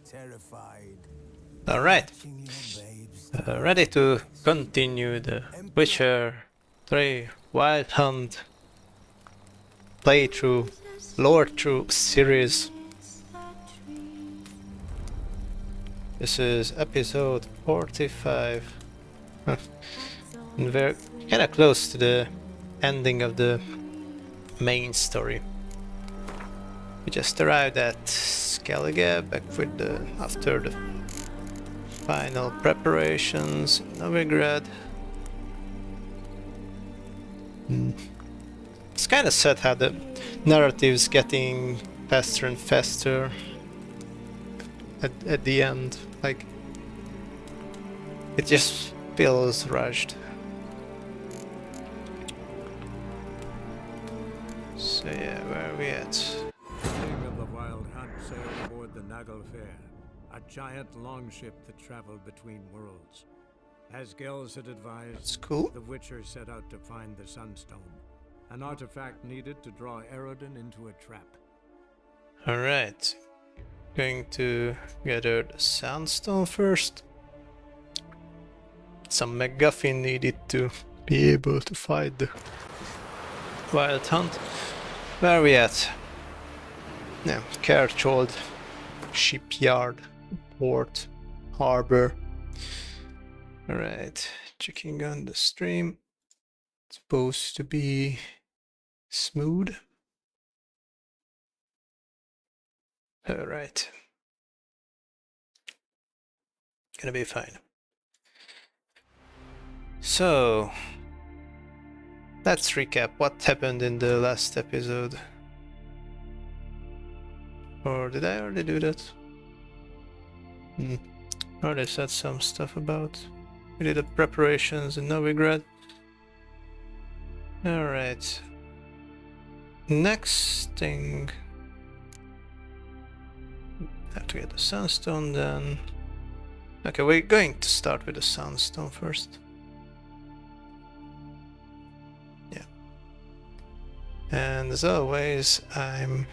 terrified. Alright, Watching your babes ready to continue the Witcher 3 Wild Hunt playthrough, Lorethrough series. This is episode 45. And we're kinda close to the ending of the main story. We just arrived at Skellige, back with after the final preparations in Novigrad. It's kinda sad how the narrative's getting faster and faster at the end. Like, it just feels rushed. So yeah, where are we at? King of the Wild Hunt sailed aboard the Naglfar, a giant longship that traveled between worlds. As Gels had advised, That's cool. the Witcher set out to find the Sunstone, an artifact needed to draw Eredin into a trap. Alright. Going to gather the Sandstone first. Some MacGuffin needed to be able to fight the Wild Hunt. Where are we at? Yeah, Kerchold shipyard, port, harbor. Alright, checking on the stream. It's supposed to be smooth. Alright. Gonna be fine. So, let's recap what happened in the last episode. Or did I already do that? Already said some stuff about. We did the preparations in Novigrad. Alright. Next thing. Have to get the Sunstone then. Okay, we're going to start with the Sunstone first. Yeah. And as always, I'm...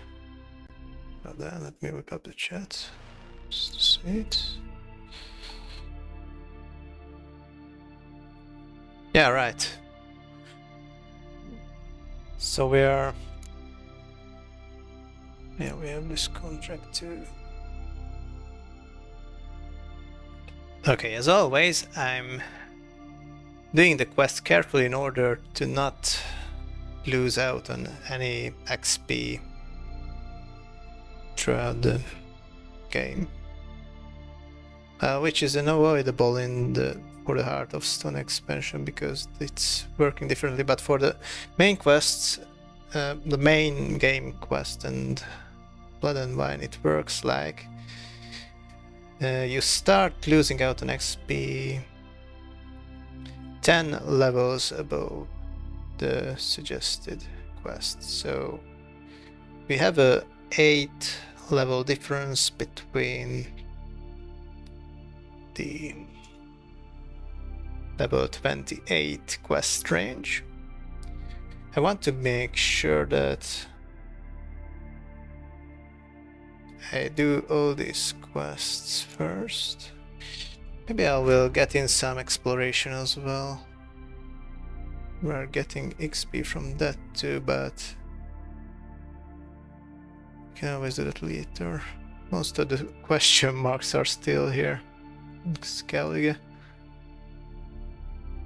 Hold on, let me whip up the chat. Just to see it. Yeah, right. So we are... Yeah, we have this contract too. Okay, as always, I'm doing the quest carefully in order to not lose out on any XP throughout the game, which is unavoidable for the Heart of Stone expansion because it's working differently. But for the main quests, the main game quest and Blood and Wine, it works like you start losing out on XP 10 levels above the suggested quest. So we have a 8 level difference between the level 28 quest range. I want to make sure that I do all these quests first. Maybe I will get in some exploration as well. We're getting XP from that too, but I can always do that later. Most of the question marks are still here. Skellige.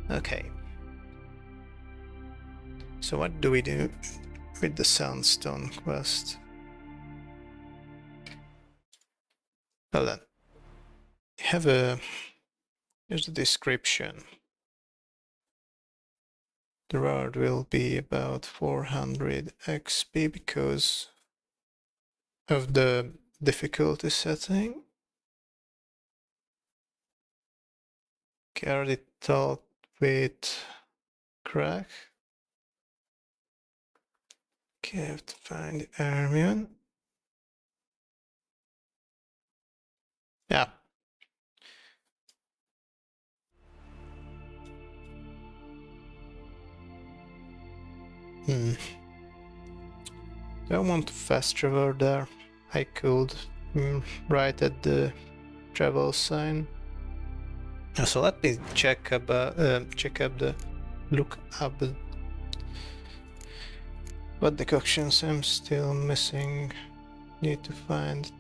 Okay. So what do we do with the Sandstone quest? Well then, here's the description. The reward will be about 400 XP because of the difficulty setting. Okay, I already talked with Crack. Okay, I have to find Ermion. Yeah. Do I want to fast travel there? I could. right at the travel sign. So let me check up look up what decoctions I'm still missing. Need to find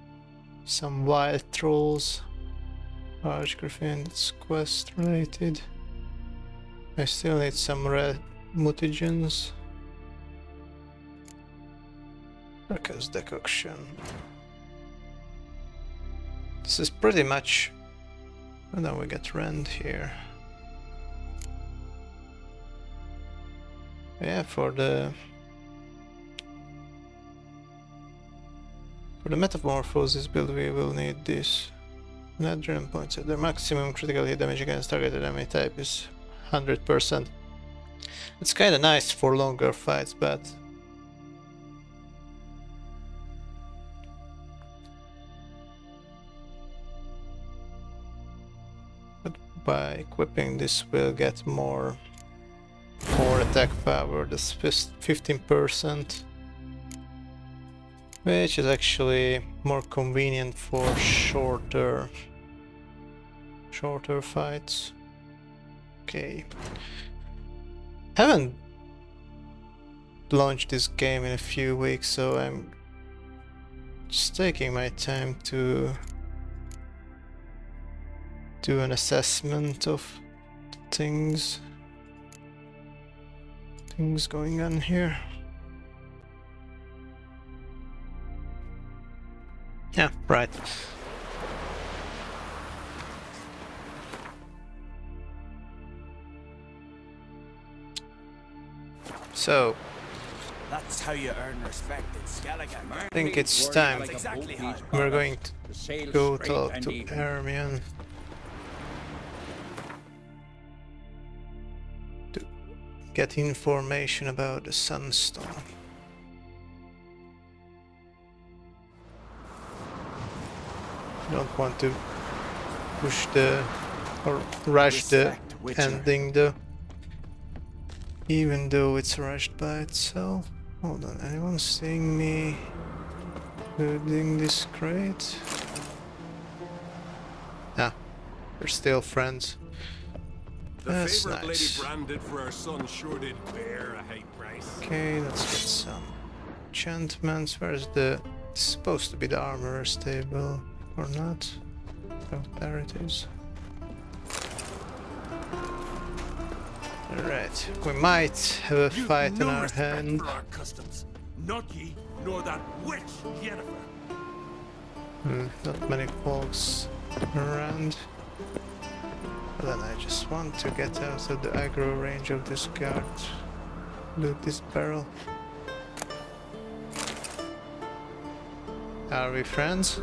some wild trolls. Large griffin, that's quest related. I still need some red mutagens. Ruckus decoction. This is pretty much. And then we get rend here. Yeah, for the metamorphosis build we will need this. Adrenaline points. Their maximum critical hit damage against targeted enemy type is 100%. It's kinda nice for longer fights, but by equipping this we'll get more attack power, that's 15%, which is actually more convenient for shorter fights. Okay, haven't launched this game in a few weeks, so I'm just taking my time to do an assessment of things going on here. Yeah, right. So That's how you earn respect in Skellige. I think it's time. Exactly how. We're going to go talk to Hermione to get information about the Sunstone. Don't want to push or rush the ending though. Even though it's rushed by itself. Hold on, anyone seeing me building this crate? Ah, we're still friends. The That's favorite nice. lady branded for her son sure did bear a high price. Okay, let's get some enchantments. Where's the... It's supposed to be the armorer's table, or not? Oh, there it is. Alright, we might have a fight in our hand. For our customs. Not ye, nor that witch Yennefer. Not many folks around. But then I just want to get out of the aggro range of this guard. Loot this barrel. Are we friends?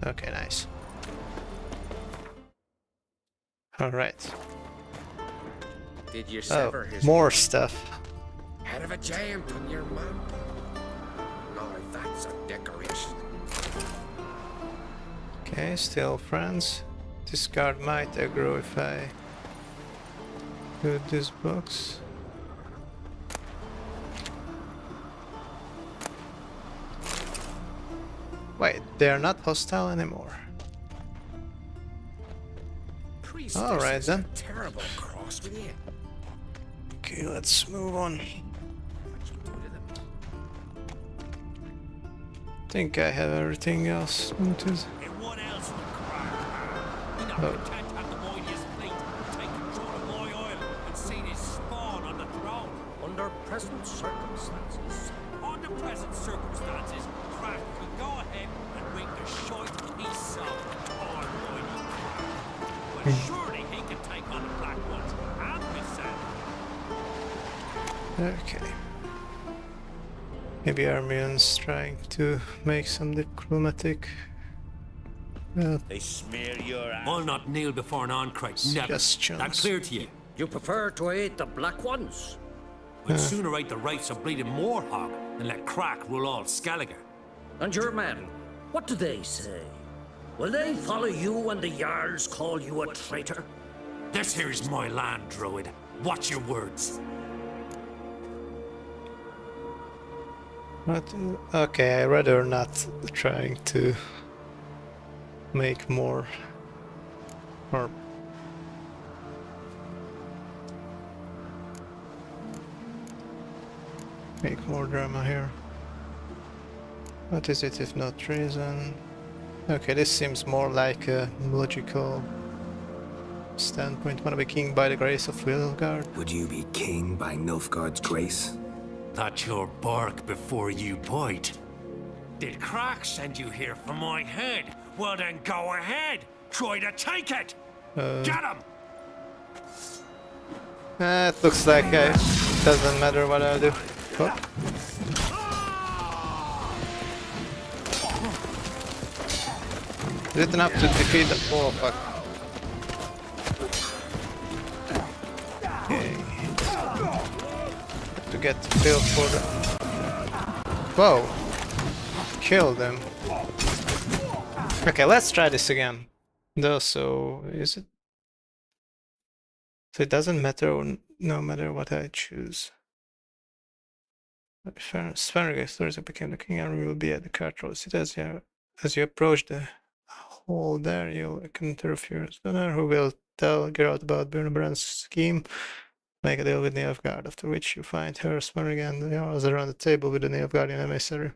Okay, nice. Alright. Did you Oh, sever his more stuff. head of a giant on your mount? No, that's a decoration. Okay, still friends. This card might aggro if I loot this box. Wait, they are not hostile anymore. All right, then. Terrible cross with you. Okay, let's move on. What you do to them? Think I have everything else looted. And what else would crack? We not Oh. content to have the mightiest fleet take control of my oil and see this spawn on the throne. Under present circumstances, Under present circumstances, Crack could go ahead and wring the shite piece of almighty Crack. But surely he can take on the Black Ones and himself. Okay. Maybe Armion's trying to make some diplomatic They smear your ass. I'll not kneel before an Ancrite, never. Suggestions. That clear to you? you prefer to aid the Black Ones? I'd sooner write the rights of bleeding Moorhog than let Crack rule all Skellige. And your men, what do they say? Will they follow you when the Jarls call you a traitor? This here's my land, Druid. Watch your words. But okay, I'd rather not trying to make more or make more drama here. What is it if not treason? Okay, this seems more like a logical standpoint. Wanna be king by the grace of Nilfgaard? Would you be king by Nilfgaard's grace? That's your bark before you bite. Did Crack send you here for my head? Well then go ahead. Try to take it. Get him. It looks like it doesn't matter what I do. Oh. Is it enough to defeat the... Oh fuck. Okay. Have to get the feel for the... Whoa! Killed them. Okay, let's try this again. Though, so is it? So it doesn't matter no matter what I choose. Svenriga stories became the king and we will be at the control seat as you approach the hall there you'll encounter a furious donor who will tell Geralt about Bjornbrand's scheme. Make a deal with Nilfgaard, after which you find her, Svenriga and the others around the table with the Nilfgaardian emissary.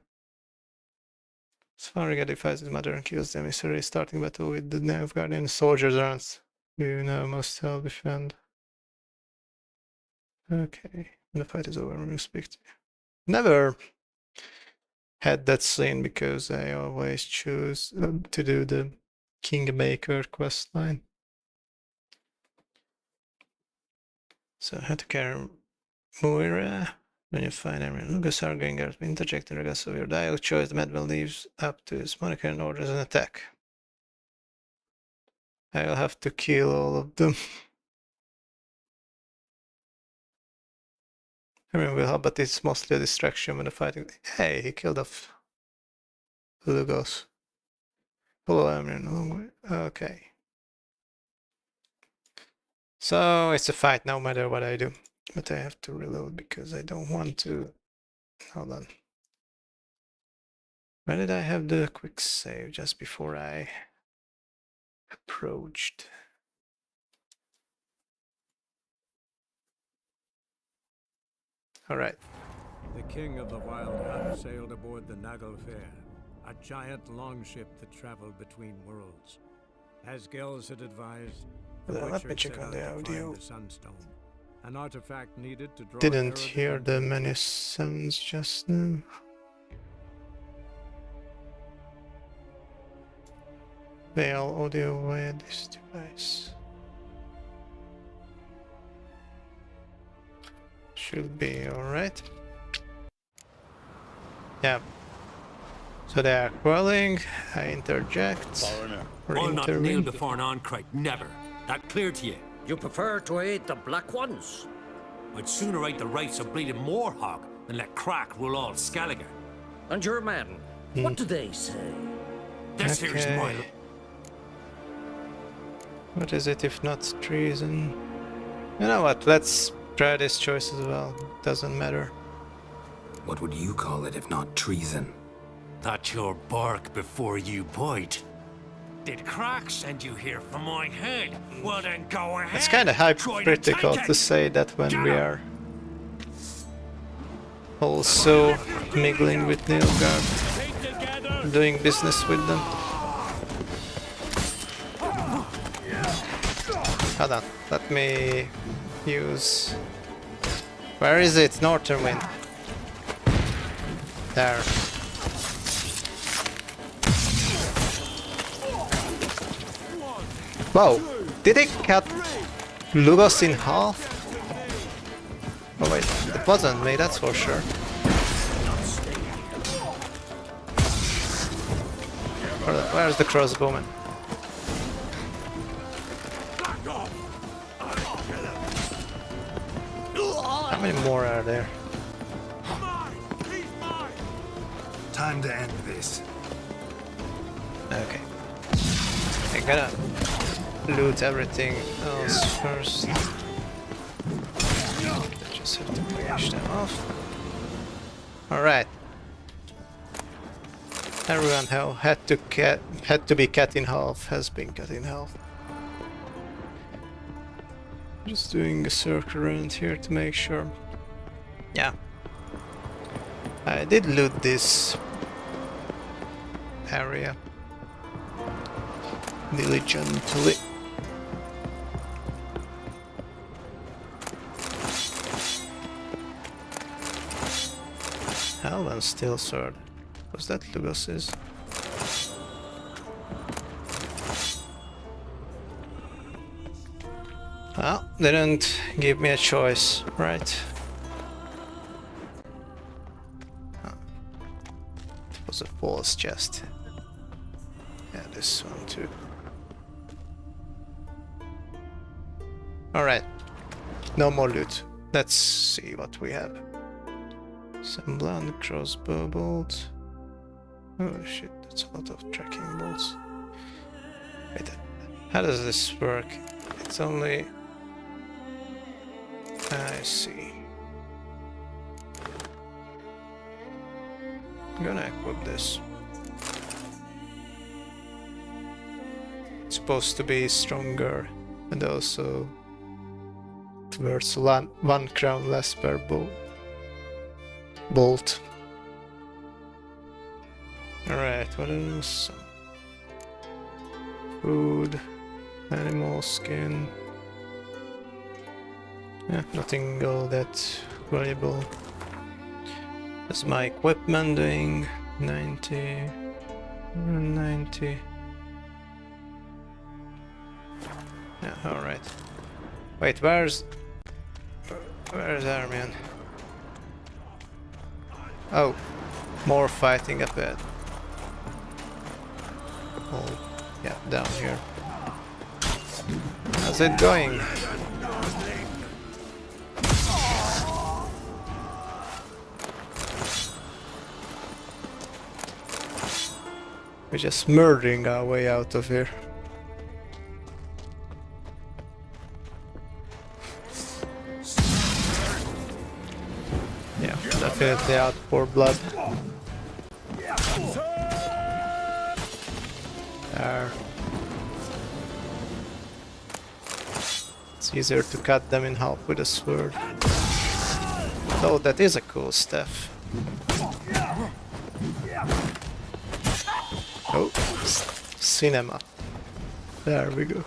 Svenriga defies his mother and kills the emissary, starting battle with the Nilfgaardian soldiers around. You now must help defend. Okay, when the fight is over, we'll speak to you. Never had that scene because I always choose to do the Kingmaker questline. So how to carry Moira. When you find everyone, Lucas Arganger interject in regards of your dialogue choice, the madman leaves up to his moniker and orders an attack. I'll have to kill all of them. Everyone will help, but it's mostly a distraction when the fighting. Hey, he killed off Lugos. Follow Emrin a long way. Okay. So it's a fight no matter what I do. But I have to reload because I don't want to. Hold on. Why did I have the quick save just before I approached? Alright. The king of the Wild Hunt sailed aboard the Naglfar, a giant longship that traveled between worlds. As Gels had advised, the Let Witcher me check set on out the to audio. find the Sunstone, an artifact needed to draw Didn't Harrow's hear the attention. menu sounds just now. Veil audio via this device. Should be alright. Yeah. So they are quarreling, I interject. Foreigner. Or I'll not kneel intervene. before an Oncrite, never. That clear to you? You prefer to aid the Black Ones? I'd sooner aid the rights of bleeding Moorhawk than let Crack rule all Skellige. And your men, what do they say? This here's Okay. my... What is it if not treason? You know what, let's try this choice as well. Doesn't matter. What would you call it if not treason? That's your bark before you bite. Did Crack send you here for my head? Well then go ahead. It's kind of Try to hypocritical take to it. say that when we are also mingling with Nilfgaard, Take together. doing business with them. Hold on, let me use... Where is it? Northern Wind. There. Whoa! Did it cut Lugos in half? Oh wait, it wasn't me, that's for sure. Where's the crossbowman? How many more are there? Time to end this. Okay. I gotta loot everything else first. Just have to finish them off. Alright. Everyone who had to be cut in half has been cut in half. Just doing a circle around here to make sure. Yeah. I did loot this area diligently. Elven steel sword. Was that Lugos's? Well, they didn't give me a choice, right? Oh. It was a false chest. Yeah, this one too. Alright. No more loot. Let's see what we have. Some blunt crossbow bolts. Oh shit, that's a lot of tracking bolts. Wait, how does this work? It's only... I see. I'm gonna equip this. It's supposed to be stronger and also worth one crown less per bolt. Alright, what else? Food, animal skin. Yeah, nothing all that valuable. That's my equipment doing 90. 90. Yeah, alright. Wait, where's Armian? Oh, more fighting up ahead. Oh, yeah, down here. How's it going? We're just murdering our way out of here. Yeah, definitely out for blood. There. It's easier to cut them in half with a sword. Oh, that is a cool staff. Oh, cinema. There we go.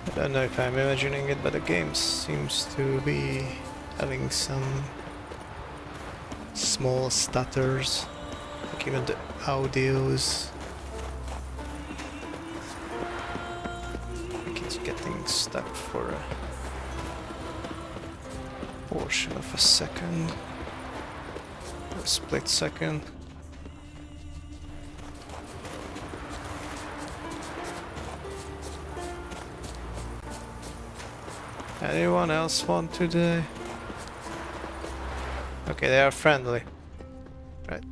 I don't know if I'm imagining it, but the game seems to be having some small stutters, like even the audios. Like it's getting stuck for a portion of a second, a split second. Anyone else want to die? Okay, they are friendly. Right.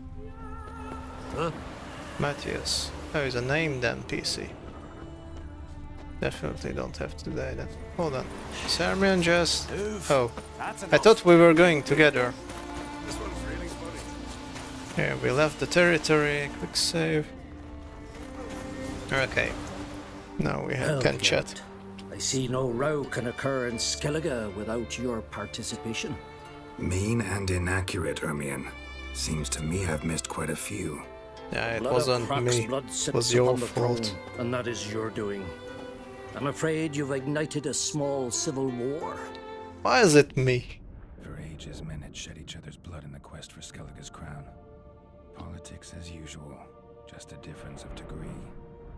Huh? Matthias. Oh, he's a named NPC. Definitely don't have to die then. Hold on. Sarmian just... Oh. I thought we were going together. This one's really funny. Here, we left the territory. Quick save. Okay. Now we can chat. I see no row can occur in Skellige without your participation. Mean and inaccurate, Ermion. Seems to me I've missed quite a few. Yeah, it Blood of wasn't Croc's me. blood It sits was your upon the fault. throne, and that is your doing. I'm afraid you've ignited a small civil war. Why is it me? For ages, men had shed each other's blood in the quest for Skellige's crown. Politics as usual, just a difference of degree.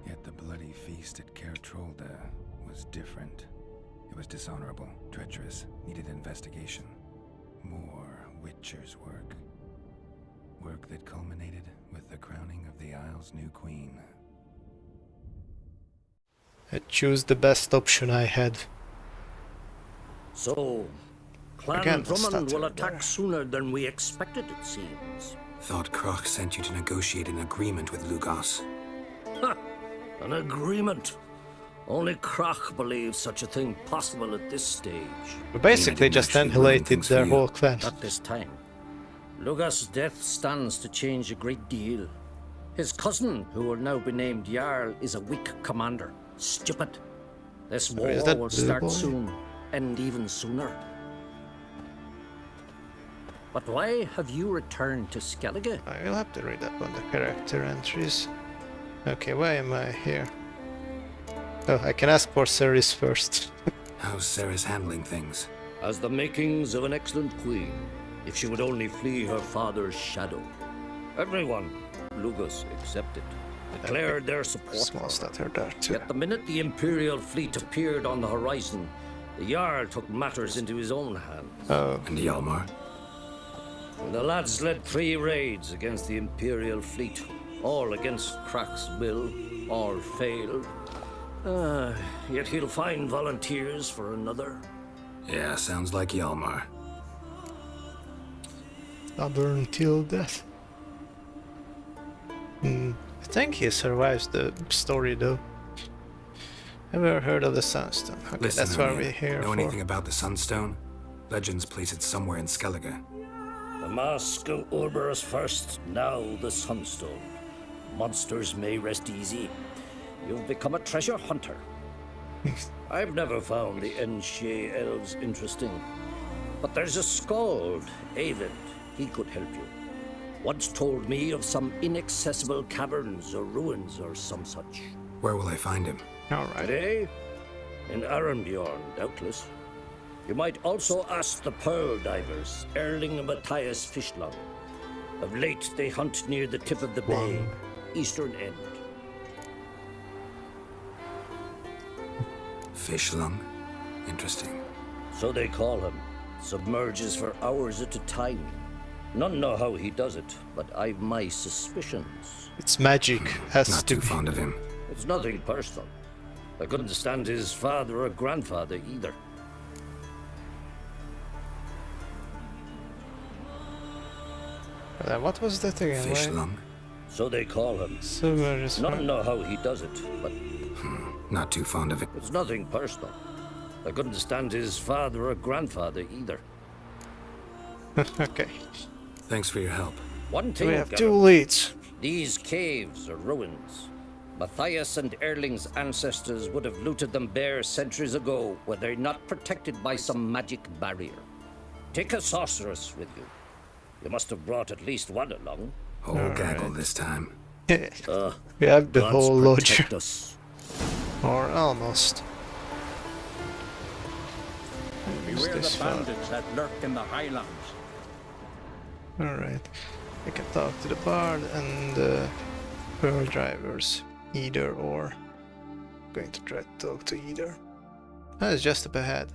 Yet the bloody feast at Caer Trolda was different. It was dishonorable, treacherous, needed investigation. More Witcher's work. Work that culminated with the crowning of the Isle's new queen. I choose the best option I had. So, Clan Again, the Drummond will stutter attack there. sooner than we expected, it seems. Thought Kroch sent you to negotiate an agreement with Lugos. An agreement. Only Krach believes such a thing possible at this stage. We basically didn't just actually ruin annihilated things for their you. whole clan. At this time. Lugas' death stands to change a great deal. His cousin, who will now be named Jarl, is a weak commander. Stupid. This war is that will blue start boy? soon, end even sooner. But why have you returned to Skellige? I will have to read up on the character entries. Okay, why am I here? Oh, I can ask for Ceres first. How's Sarah's handling things? Has the makings of an excellent queen, if she would only flee her father's shadow. Everyone, Lugas excepted, declared their support for Small her. stutter there too. Yet the minute the Imperial fleet appeared on the horizon, the Jarl took matters into his own hands. Oh, And Hjalmar? The lads led 3 raids against the Imperial fleet, all against Krach's will, all failed. Yet he'll find volunteers for another. Yeah, sounds like Hjalmar. stubborn till death. I think he survives the story though. Ever heard of the Sunstone? Okay, Listen, that's what Onion, we're here know for. anything about the Sunstone? Legends place it somewhere in Skellige. The Mask of Urberus first, now the Sunstone. Monsters may rest easy. You've become a treasure hunter. I've never found the Enshe elves interesting. But there's a skald, Avid. He could help you. Once told me of some inaccessible caverns or ruins or some such. Where will I find him? Alright. Today? In Arenbjorn, doubtless. You might also ask the Pearl Divers, Erling and Matthias Fishlung. Of late, they hunt near the tip of the bay, eastern end. Fishlung? Interesting. So they call him. Submerges for hours at a time. None know how he does it, but I've my suspicions. It's magic, has Not to too be. fond of him. It's nothing personal. I couldn't stand his father or grandfather either. What was that again? Why? Fishlung? So they call him. Submerges. None know how he does it, but Not too fond of it. it's nothing personal. I couldn't stand his father or grandfather either. Okay. Thanks for your help. One thing, We have Gareth, 2 leads. these caves are ruins. Matthias and Erling's ancestors would have looted them bare centuries ago were they not protected by some magic barrier. Take a sorceress with you. You must have brought at least one along. Whole gaggle this time. We have the Gods whole lodge. protect us. Or almost. Use Beware this the far. bandits that lurk in the highlands. Alright. I can talk to the bard and the pearl drivers. Either or. I'm going to try to talk to either. Ah, it's just up ahead.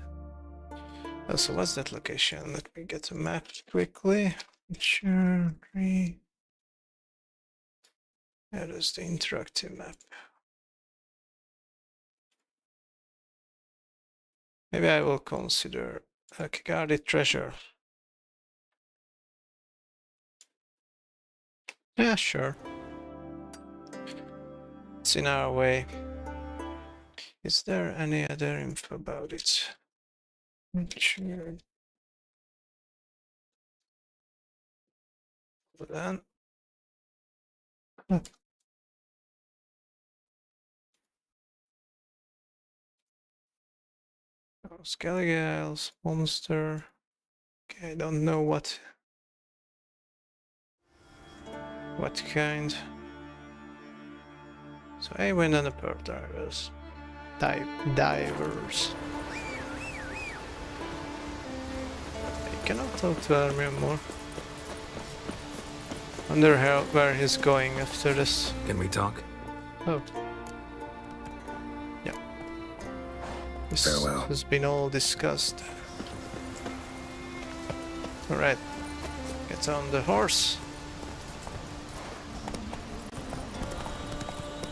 Oh, so what's that location? Let me get a map quickly. Sure, tree. That is the interactive map. Maybe I will consider a guarded treasure. Yeah, sure. It's in our way. Is there any other info about it? Sure. Hold on. Oh, Skellige Isles, monster. Okay, I don't know what kind. So I went on the pearl divers. Divers. I cannot talk to Elmir more. Wonder where he's going after this. Can we talk? Oh. Yeah. This Farewell. has been all discussed. Alright. Get on the horse.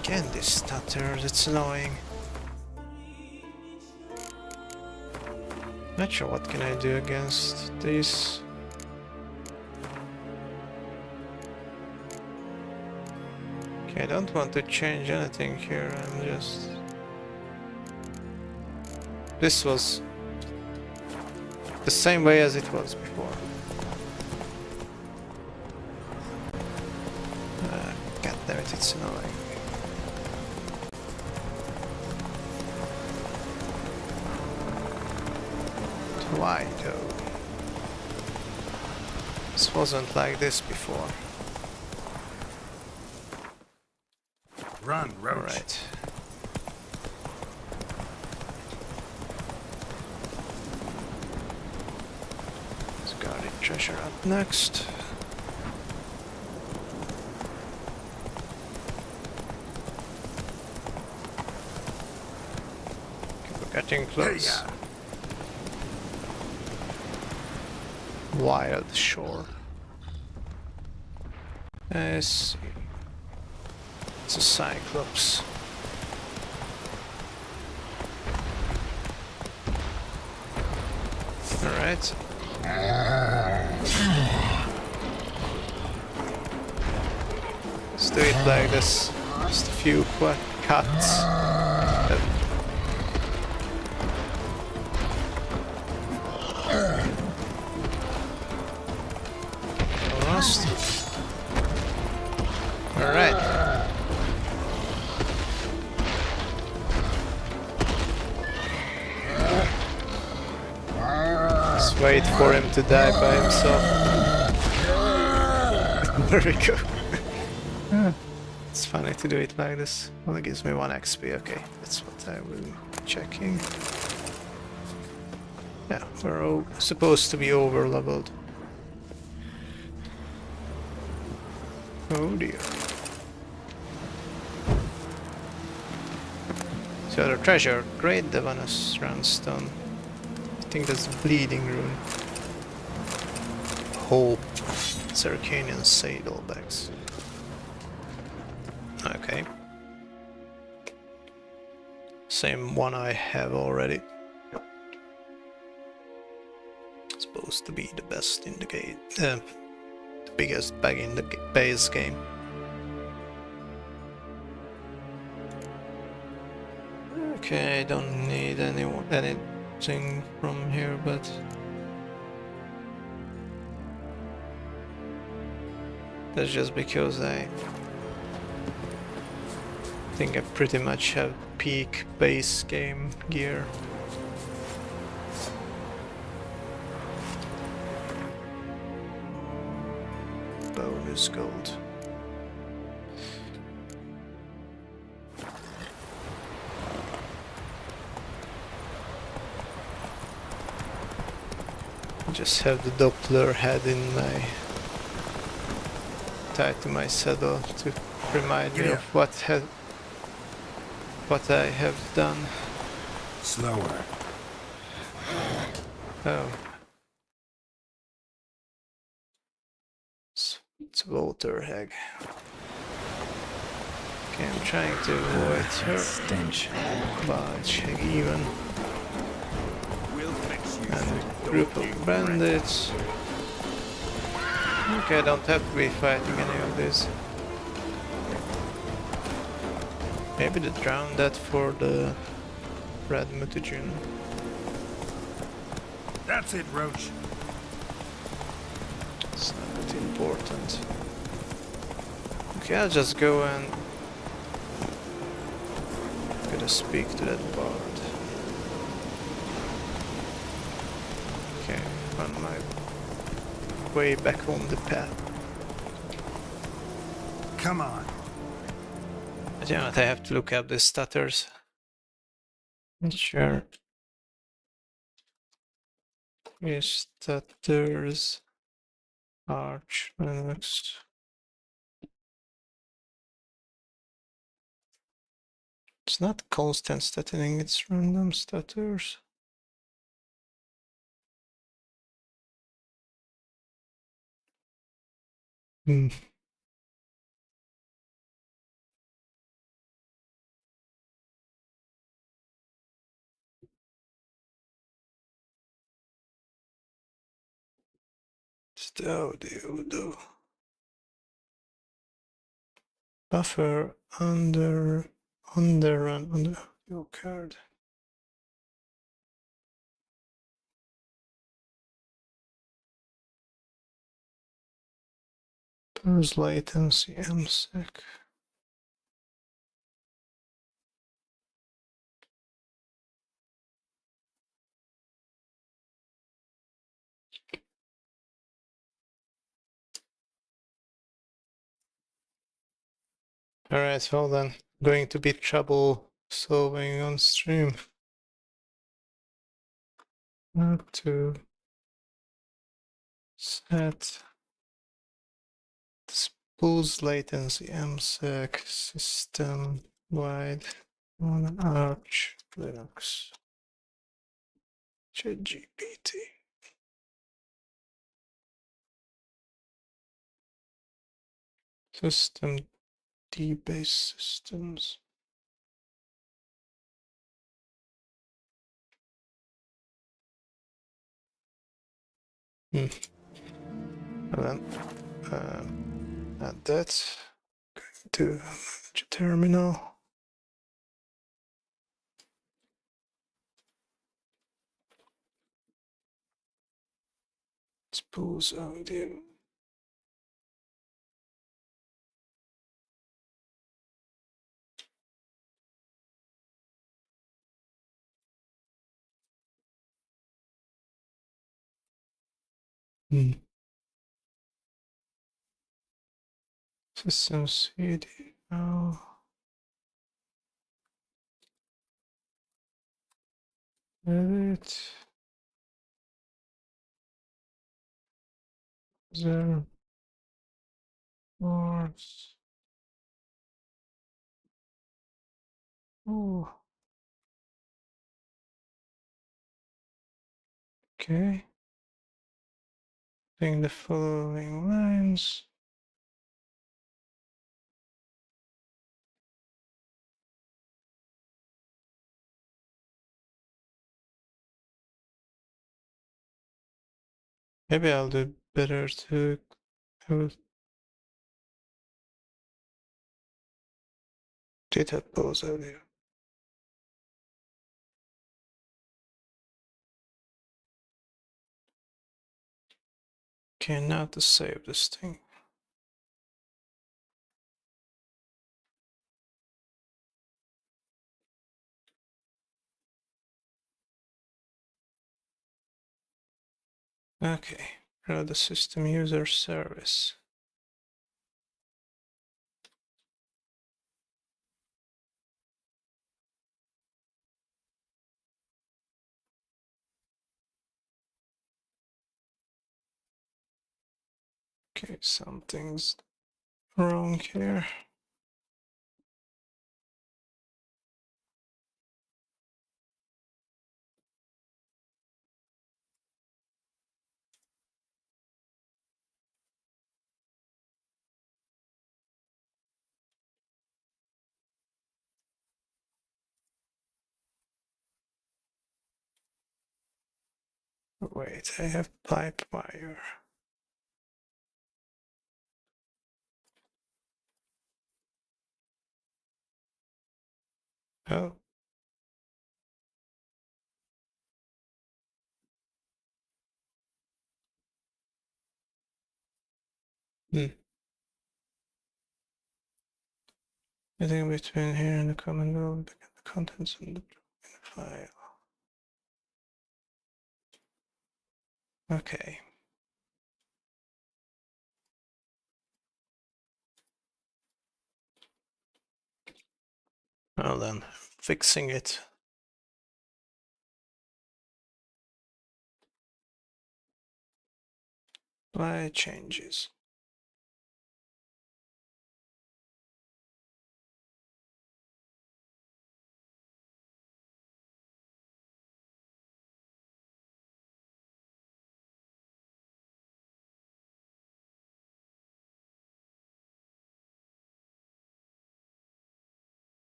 Again, this stutters, it's annoying. Not sure what can I do against this. Okay, I don't want to change anything here. I'm just... This was the same way as it was before. God damn it, it's annoying. Why though? This wasn't like this before. Run, Roach. Alright. Guarded treasure up next. We're getting close. Wild shore. I see. It's a cyclops. Alright. Let's do it like this. Just a few cuts. Almost. Alright. Just wait for him to die by himself. There we go. It's funny to do it like this. Well, it gives me 1 XP. Okay, that's what I will be checking. Yeah, we're supposed to be over leveled. Oh dear. So the treasure, Great Devanus Runestone. I think that's Bleeding Rune. Hope, Cercanian Saddlebags. Okay. Same one I have already. Supposed to be the best in the game. The biggest bag in the base game. Okay, I don't need anything from here, but that's just because I think I pretty much have peak base game gear. Bonus gold. Just have the Doppler head in my tied to my saddle to remind me of what I have done. Slower. Oh. It's water hag. Okay, I'm trying to avoid her. Stench. Barge hag even. We'll fix you. And a group of bandits. Okay, I don't have to be fighting any of these. Maybe to drown that for the red mutagen. That's it, Roach. It's not important. Okay, I'll just go and gotta speak to that bard. Okay, on my way back on the path. Come on. But you know what, I have to look up the stutters. Sure. Yes, stutters. Arch Linux. It's not constant stuttering, it's random stutters. Hmm. the audio do? Buffer underrun on the audio card. Burst latency msec. Alright, well then, going to be trouble solving on stream. Up to set Pulse latency msec system wide on Arch Linux. ChatGPT. System D-based systems. And then add that. Going to terminal. Let's pause audio. System CD. Oh. Edit. There. Force. Oh. Okay. Doing the following lines. Maybe I'll do better to have data pause audio. Okay, now to save this thing. Okay, run the system user service. Okay, something's wrong here. Wait, I have pipe wire. Oh. I think between here and the comment will begin the contents of the file. Okay. Well then, fixing it. Apply changes.